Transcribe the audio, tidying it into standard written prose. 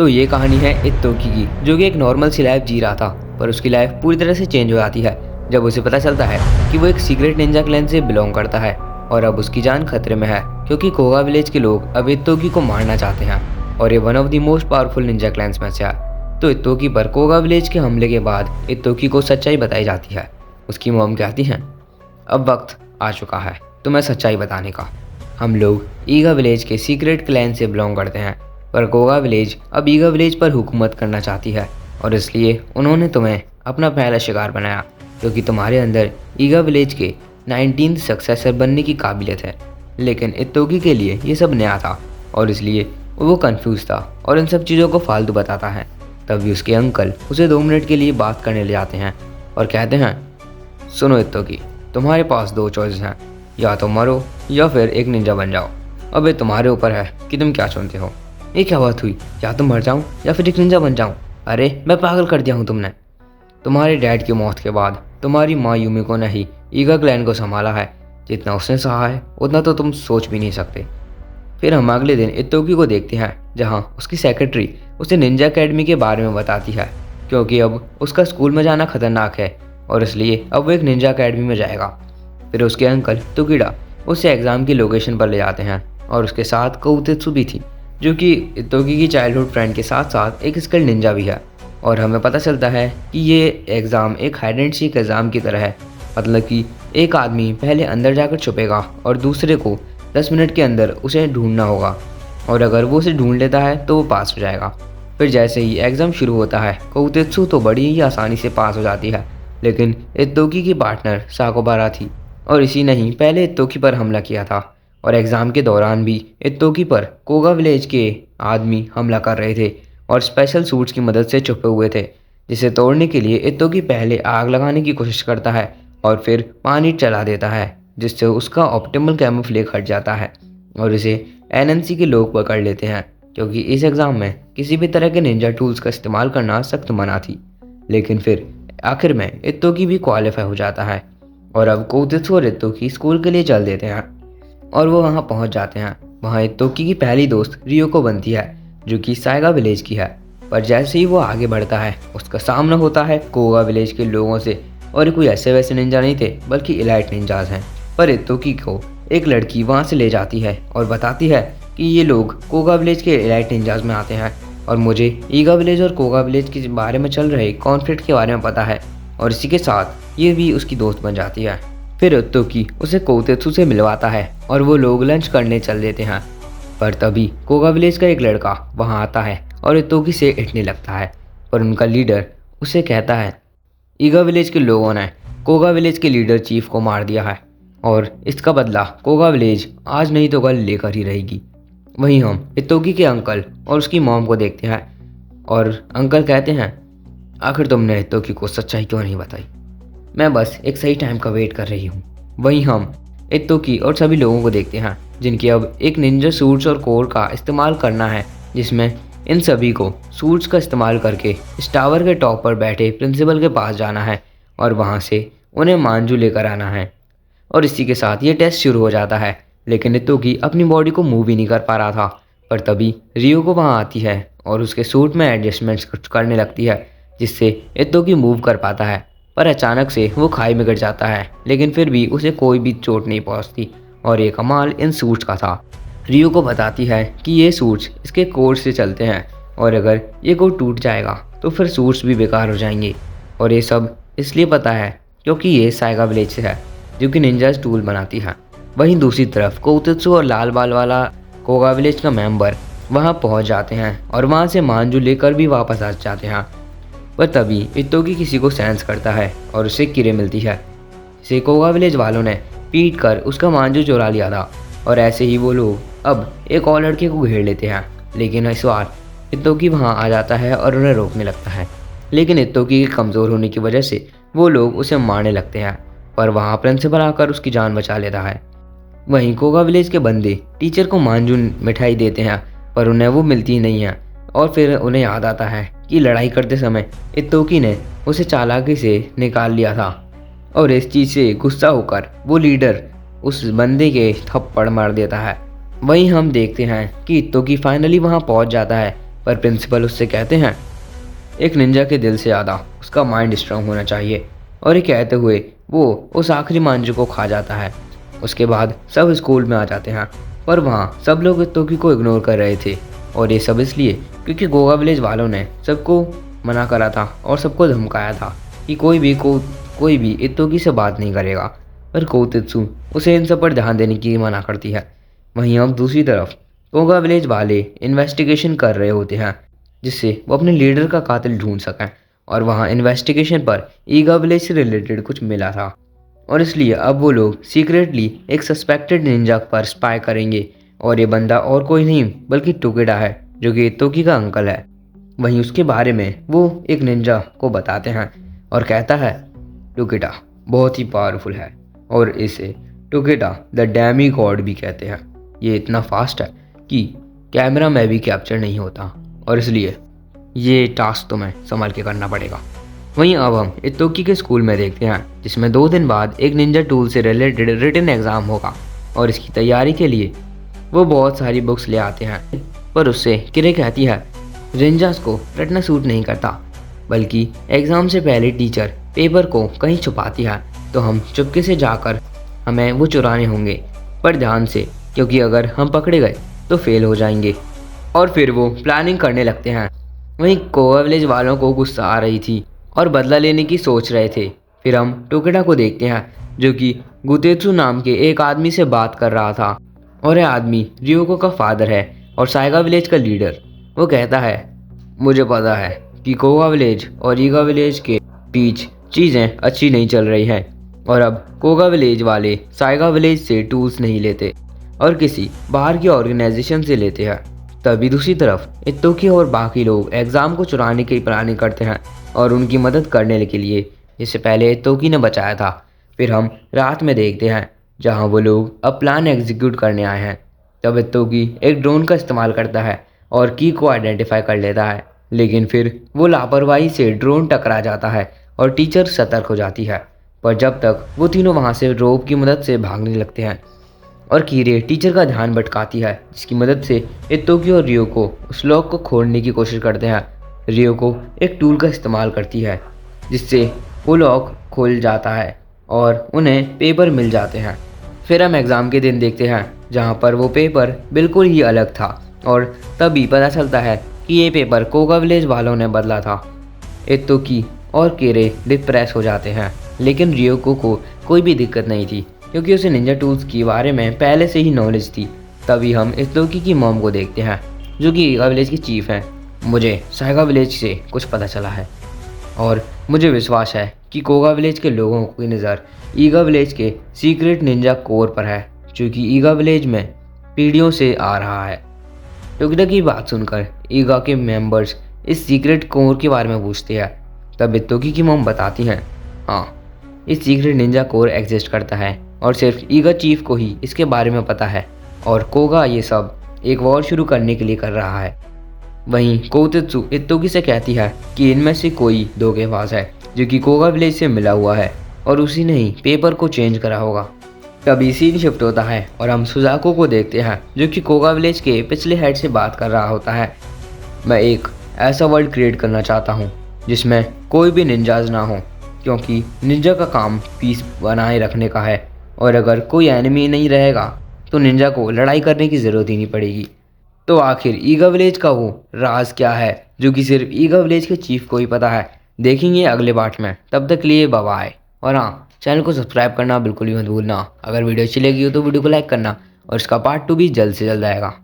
तो ये कहानी है इत्तोकी की, जो कि एक नॉर्मल सी लाइफ जी रहा था, पर उसकी लाइफ पूरी तरह से चेंज हो जाती है जब उसे पता चलता है कि वो एक सीक्रेट निंजा क्लैन से बिलोंग करता है और अब उसकी जान खतरे में है क्योंकि कोगा विलेज के लोग अब इत्तोकी को मारना चाहते हैं और ये one of the most powerful Ninja clans में से है। तो इत्तोकी पर कोगा विलेज के हमले के बाद इत्तोकी को सच्चाई बताई जाती है। उसकी मॉम कहती हैं, अब वक्त आ चुका है तुम्हें सच्चाई बताने का। हम लोग ईगा विलेज के सीक्रेट क्लैन से बिलोंग करते हैं, पर कोगा विलेज अब ईगा विलेज पर हुकूमत करना चाहती है और इसलिए उन्होंने तुम्हें अपना पहला शिकार बनाया क्योंकि तुम्हारे अंदर ईगा विलेज के 19th सक्सेसर बनने की काबिलियत है। लेकिन इत्तोकी के लिए ये सब नया था और इसलिए वो कंफ्यूज था और इन सब चीज़ों को फालतू बताता है। तभी उसके अंकल उसे 2 मिनट के लिए बात करने ले जाते हैं और कहते हैं, सुनो इत्तोकी, तुम्हारे पास 2 चॉइस हैं, या तो मरो या फिर एक निंजा बन जाओ। अब ये तुम्हारे ऊपर है कि तुम क्या चुनते हो। ये क्या बात हुई, या तो मर जाऊं या फिर एक निंजा बन जाऊं। अरे मैं पागल कर दिया हूं तुमने। तुम्हारे डैड की मौत के बाद तुम्हारी माँ यूमिको ने ही ईगा क्लैन को संभाला है। जितना उसने सहा है उतना तो तुम सोच भी नहीं सकते। फिर हम अगले दिन इत्तोकी को देखते हैं जहाँ उसकी सेक्रेटरी उसे निंजा अकेडमी के बारे में बताती है क्योंकि अब उसका स्कूल में जाना खतरनाक है और इसलिए अब वो एक निंजा अकेडमी में जाएगा। फिर उसके अंकल तुकिडा उसे एग्ज़ाम की लोकेशन पर ले जाते हैं और उसके साथ कोउतेत्सु भी थी, जो कि इत्तोकी की चाइल्डहुड फ्रेंड के साथ साथ एक स्किल्ड निंजा भी है। और हमें पता चलता है कि ये एग्ज़ाम एक हाइड एंड सीक एग्ज़ाम की तरह है, मतलब कि एक आदमी पहले अंदर जाकर छुपेगा और दूसरे को 10 मिनट के अंदर उसे ढूंढना होगा और अगर वो उसे ढूंढ लेता है तो वो पास हो जाएगा। फिर जैसे ही एग्ज़ाम शुरू होता है कोउतेत्सु तो बड़ी ही आसानी से पास हो जाती है, लेकिन इत्तोकी की पार्टनर साकोबारा थी और इसी ने ही पहले इत्तोकी पर हमला किया था और एग्ज़ाम के दौरान भी इत्तोकी पर कोगा विलेज के आदमी हमला कर रहे थे और स्पेशल सूट्स की मदद से छुपे हुए थे, जिसे तोड़ने के लिए इत्तोकी पहले आग लगाने की कोशिश करता है और फिर पानी चला देता है, जिससे उसका ऑप्टिमल कैमोफ्लेज हट जाता है और इसे एनएनसी के लोग पकड़ लेते हैं क्योंकि इस एग्ज़ाम में किसी भी तरह के निंजा टूल्स का इस्तेमाल करना सख्त मना थी। लेकिन फिर आखिर में इत्तोकी भी क्वालिफाई हो जाता है और अब कोउतेत्सु और इत्तोकी स्कूल के लिए चल देते हैं और वो वहाँ पहुँच जाते हैं। वहाँ इत्तोकी की पहली दोस्त रियोको बनती है, जो कि साइगा विलेज की है। पर जैसे ही वो आगे बढ़ता है उसका सामना होता है कोगा विलेज के लोगों से और ये कोई ऐसे वैसे निंजा नहीं थे बल्कि इलाइट निंजाज हैं। पर इत्तोकी को एक लड़की वहाँ से ले जाती है और बताती है कि ये लोग कोगा विलेज के इलाइट निंजाज में आते हैं और मुझे ईगा विलेज और कोगा विलेज के बारे में चल रहे कॉन्फ्लिक्ट के बारे में पता है और इसी के साथ ये भी उसकी दोस्त बन जाती है। फिर इत्तोकी उसे कोउतेत्सु से मिलवाता है और वो लोग लंच करने चल देते हैं। पर तभी कोगा विलेज का एक लड़का वहाँ आता है और इत्तोकी से इटने लगता है, पर उनका लीडर उसे कहता है, ईगा विलेज के लोगों ने कोगा विलेज के लीडर चीफ को मार दिया है और इसका बदला कोगा विलेज आज नहीं तो कल लेकर ही रहेगी। वहीं हम इत्तोकी के अंकल और उसकी मॉम को देखते हैं और अंकल कहते हैं, आखिर तुमने इत्तोकी को सच्चाई क्यों नहीं बताई। मैं बस एक सही टाइम का वेट कर रही हूँ। वहीं हम इत्तोकी और सभी लोगों को देखते हैं जिनकी अब एक निंजा सूट्स और कोर का इस्तेमाल करना है, जिसमें इन सभी को सूट्स का इस्तेमाल करके इस टावर के टॉप पर बैठे प्रिंसिपल के पास जाना है और वहाँ से उन्हें मांजू लेकर आना है। और इसी के साथ ये टेस्ट शुरू हो जाता है, लेकिन इत्तोकी अपनी बॉडी को मूव ही नहीं कर पा रहा था। पर तभी रियो को वहाँ आती है और उसके सूट में एडजस्टमेंट्स कुछ करने लगती है, जिससे इत्तोकी मूव कर पाता है। पर अचानक से वो खाई में गिर जाता है, लेकिन फिर भी उसे कोई भी चोट नहीं पहुंचती और ये कमाल इन सूट्स का था। रियो को बताती है कि ये सूट्स इसके कोर से चलते हैं और अगर ये कोर टूट जाएगा तो फिर सूट्स भी बेकार हो जाएंगे और ये सब इसलिए पता है क्योंकि ये साइगा विलेज से है, जो कि निंजाज टूल बनाती है। वहीं दूसरी तरफ कोउतेत्सु और लाल बाल वाला कोगा विलेज का मेंबर वहाँ पहुँच जाते हैं और वहाँ से मांजू लेकर भी वापस आ जाते हैं। पर तभी इत्तोकी किसी को सेंस करता है और उसे किरे मिलती है, जिसे कोगा विलेज वालों ने पीट कर उसका मांजू चुरा लिया था और ऐसे ही वो लोग अब एक और लड़के को घेर लेते हैं। लेकिन इस बार इत्तोकी वहाँ आ जाता है और उन्हें रोकने लगता है, लेकिन इत्तोकी के कमज़ोर होने की वजह से वो लोग उसे मारने लगते हैं, पर वहाँ प्रिंसिपल आकर उसकी जान बचा लेता है। वहीं कोगा विलेज के बंदे टीचर को मांजू मिठाई देते हैं, पर उन्हें वो मिलती नहीं है और फिर उन्हें याद आता है कि लड़ाई करते समय इत्तोकी ने उसे चालाकी से निकाल लिया था और इस चीज़ से गुस्सा होकर वो लीडर उस बंदे के थप्पड़ मार देता है। वहीं हम देखते हैं कि इत्तोकी फाइनली वहां पहुंच जाता है पर प्रिंसिपल उससे कहते हैं एक निंजा के दिल से ज़्यादा उसका माइंड स्ट्रांग होना चाहिए, और ये कहते हुए वो उस आखिरी मांझू को खा जाता है। उसके बाद सब स्कूल में आ जाते हैं, पर वहाँ सब लोग इत्तोकी को इग्नोर कर रहे थे, और ये सब इसलिए क्योंकि गोगा विलेज वालों ने सबको मना करा था और सबको धमकाया था कि कोई भी इत्तोकी से बात नहीं करेगा। पर कोतेत्सु उसे इन सब पर ध्यान देने की मना करती है। वहीं अब दूसरी तरफ गोगा विलेज वाले इन्वेस्टिगेशन कर रहे होते हैं, जिससे वो अपने लीडर का कातिल ढूंढ सकें, और वहाँ इन्वेस्टिगेशन पर ईगा विलेज से रिलेटेड कुछ मिला था, और इसलिए अब वो लोग सीक्रेटली एक सस्पेक्टेड निंजा पर स्पाई करेंगे, और ये बंदा और कोई नहीं बल्कि टोकेडा है, जो कि इत्तोकी का अंकल है। वहीं उसके बारे में वो एक निंजा को बताते हैं और कहता है टोकेडा बहुत ही पावरफुल है, और इसे टोकेडा द डैमी गॉड भी कहते हैं। ये इतना फास्ट है कि कैमरा में भी कैप्चर नहीं होता, और इसलिए ये टास्क तुम्हें संभाल के करना पड़ेगा। वहीं अब हम इत्तोकी के स्कूल में देखते हैं, जिसमें 2 दिन बाद एक निंजा टूल से रिलेटेड रिटन एग्ज़ाम होगा, और इसकी तैयारी के लिए वो बहुत सारी बुक्स ले आते हैं। पर उससे किरे कहती है निंजास को रटना सूट नहीं करता, बल्कि एग्ज़ाम से पहले टीचर पेपर को कहीं छुपाती है, तो हम चुपके से जाकर हमें वो चुराने होंगे, पर ध्यान से, क्योंकि अगर हम पकड़े गए तो फेल हो जाएंगे। और फिर वो प्लानिंग करने लगते हैं। वहीं कोगा विलेज वालों को गुस्सा आ रही थी और बदला लेने की सोच रहे थे। फिर हम टोकेडा को देखते हैं, जो कि गुतेत्सु नाम के एक आदमी से बात कर रहा था, और यह आदमी रियोको का फादर है और साइगा विलेज का लीडर। वो कहता है मुझे पता है कि कोगा विलेज और ईगा विलेज के बीच चीज़ें अच्छी नहीं चल रही हैं, और अब कोगा विलेज वाले साइगा विलेज से टूल्स नहीं लेते और किसी बाहर की ऑर्गेनाइजेशन से लेते हैं। तभी दूसरी तरफ इत्तोकी और बाकी लोग एग्ज़ाम को चुराने की प्लानिंग करते हैं और उनकी मदद करने के लिए, जिससे पहले इत्तोकी ने बचाया था। फिर हम रात में देखते हैं जहां वो लोग अब प्लान एग्जीक्यूट करने आए हैं। तब इत्तोकी एक ड्रोन का इस्तेमाल करता है और की को आइडेंटिफाई कर लेता है, लेकिन फिर वो लापरवाही से ड्रोन टकरा जाता है और टीचर सतर्क हो जाती है। पर जब तक वो तीनों वहाँ से रोप की मदद से भागने लगते हैं, और कीरे टीचर का ध्यान भटकाती है, जिसकी मदद से इत्तोकी और रियोको उस लॉक को खोलने की कोशिश करते हैं। रियोको एक टूल का इस्तेमाल करती है, जिससे वो लॉक खुल जाता है और उन्हें पेपर मिल जाते हैं। फिर हम एग्ज़ाम के दिन देखते हैं, जहाँ पर वो पेपर बिल्कुल ही अलग था, और तभी पता चलता है कि ये पेपर कोगा विलेज वालों ने बदला था। इत्तोकी और कीरे डिप्रेस हो जाते हैं, लेकिन रियोको को कोई भी दिक्कत नहीं थी, क्योंकि उसे निंजा टूल्स के बारे में पहले से ही नॉलेज थी। तभी हम इत्तोकी की मॉम को देखते हैं, जो कि ईगा विलेज की चीफ हैं। मुझे साइगा विलेज से कुछ पता चला है, और मुझे विश्वास है कि कोगा विलेज के लोगों की नज़र ईगा विलेज के सीक्रेट निंजा कोर पर है, जो कि ईगा विलेज में पीढ़ियों से आ रहा है। टोकेडा की बात सुनकर ईगा के मेंबर्स इस सीक्रेट कोर के बारे में पूछते हैं। तब इत्तोकी की मॉम बताती हैं हाँ, इस सीक्रेट निंजा कोर एग्जिस्ट करता है, और सिर्फ ईगा चीफ को ही इसके बारे में पता है, और कोगा ये सब एक वॉर शुरू करने के लिए कर रहा है। वहीं कोतेत्सु इत्तोकी से कहती है कि इनमें से कोई धोखेबाज है, जो कि कोगा विलेज से मिला हुआ है, और उसी ने ही पेपर को चेंज करा होगा। तभी सीन शिफ्ट होता है और हम सुजाको को देखते हैं, जो कि कोगा विलेज के पिछले हेड से बात कर रहा होता है। मैं एक ऐसा वर्ल्ड क्रिएट करना चाहता हूँ जिसमें कोई भी निंजाज ना हो, क्योंकि निंजा का काम पीस बनाए रखने का है, और अगर कोई एनिमी नहीं रहेगा तो निंजा को लड़ाई करने की ज़रूरत ही नहीं पड़ेगी। तो आखिर ईगा विलेज का वो राज क्या है, जो कि सिर्फ ईगा विलेज के चीफ को ही पता है, देखेंगे अगले पार्ट में। तब तक के लिए बाय बाय, और हाँ, चैनल को सब्सक्राइब करना बिल्कुल ही मत भूलना। अगर वीडियो अच्छी लगी हो तो वीडियो को लाइक करना, और इसका पार्ट 2 भी जल्द से जल्द आएगा।